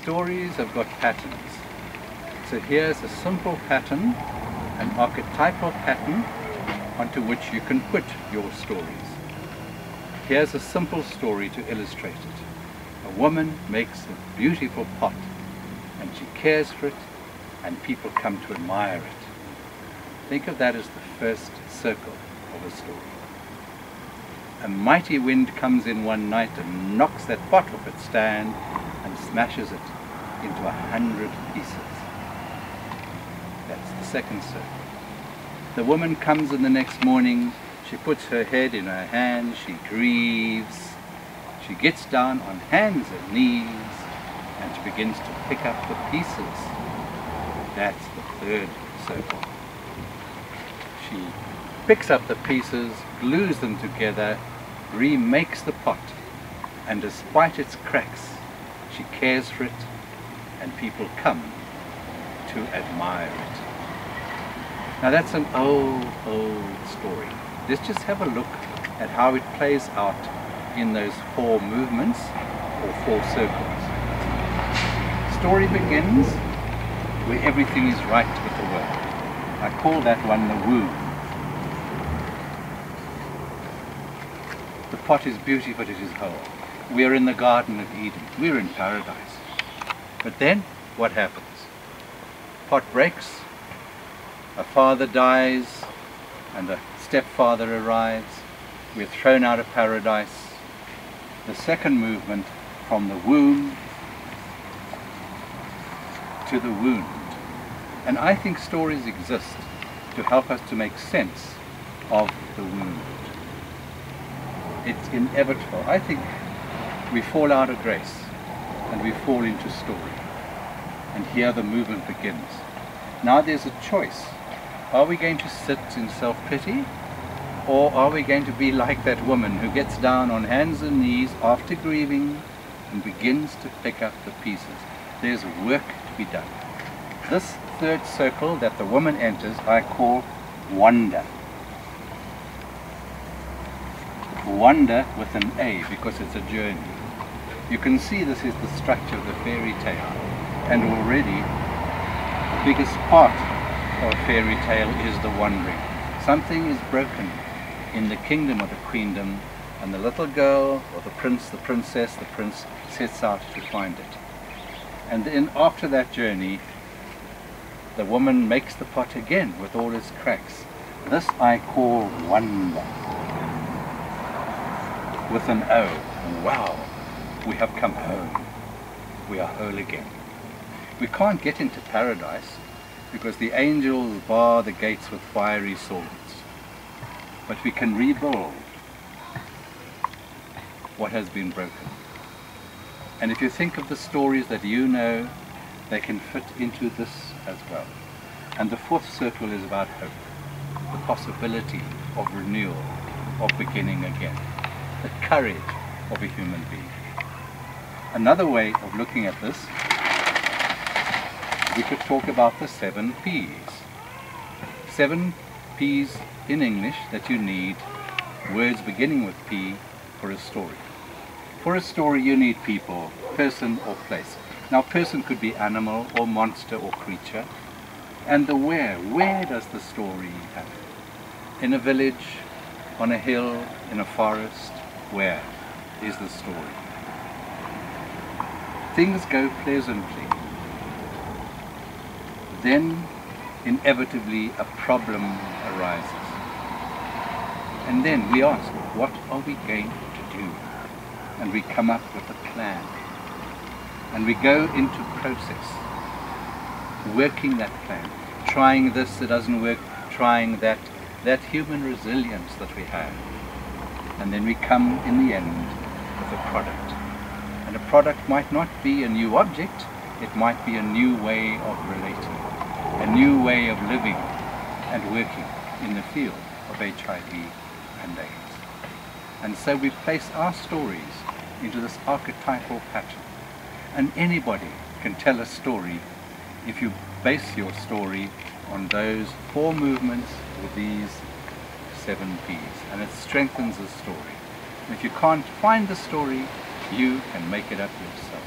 stories have got patterns. So here's a simple pattern, an archetypal pattern onto which you can put your stories. Here's a simple story to illustrate it. A woman makes a beautiful pot and she cares for it and people come to admire it. Think of that as the first circle of a story. A mighty wind comes in one night and knocks that pot off its stand and smashes it into 100 pieces. That's the second circle. The woman comes in the next morning, she puts her head in her hands, she grieves, she gets down on hands and knees and she begins to pick up the pieces. That's the third circle. She picks up the pieces, glues them together, remakes the pot, and despite its cracks, she cares for it, and people come to admire it. Now that's an old story. Let's just have a look at how it plays out in those 4 movements, or 4 circles. Story begins where everything is right with the world. I call that one the womb. The pot is beautiful, it is whole. We are in the Garden of Eden. We're in paradise. But then, what happens? Pot breaks, a father dies, and a stepfather arrives. We're thrown out of paradise. The second movement, from the womb to the wound. And I think stories exist to help us to make sense of the wound. It's inevitable. I think we fall out of grace and we fall into story. And here the movement begins. Now there's a choice. Are we going to sit in self-pity, or are we going to be like that woman who gets down on hands and knees after grieving and begins to pick up the pieces? There's work to be done. This third circle that the woman enters, I call wonder. Wonder with an A, because it's a journey. You can see this is the structure of the fairy tale, and already the biggest part of a fairy tale is the wandering. Something is broken in the kingdom or the queendom, and the little girl, or the prince, the princess, the prince sets out to find it. And then after that journey, the woman makes the pot again with all its cracks. This I call wonder. With an O. Wow, we have come home. We are whole again. We can't get into paradise because the angels bar the gates with fiery swords. But we can rebuild what has been broken. And if you think of the stories that you know, they can fit into this as well. And the 4th circle is about hope, the possibility of renewal, of beginning again, the courage of a human being. Another way of looking at this, we could talk about the 7 P's. 7 P's in English that you need, words beginning with P, for a story. For a story you need people, person or place. Now person could be animal or monster or creature. And the where does the story happen? In a village, on a hill, in a forest, where is the story? Things go pleasantly. Then inevitably a problem arises. And then we ask, what are we going to do? And we come up with a plan. And we go into process, working that plan, trying this that doesn't work, trying that human resilience that we have. And then we come in the end with a product. And a product might not be a new object, it might be a new way of relating, a new way of living and working in the field of HIV and AIDS. And so we place our stories into this archetypal pattern. And anybody can tell a story if you base your story on those 4 movements with these 7 P's. And it strengthens the story. And if you can't find the story, you can make it up yourself.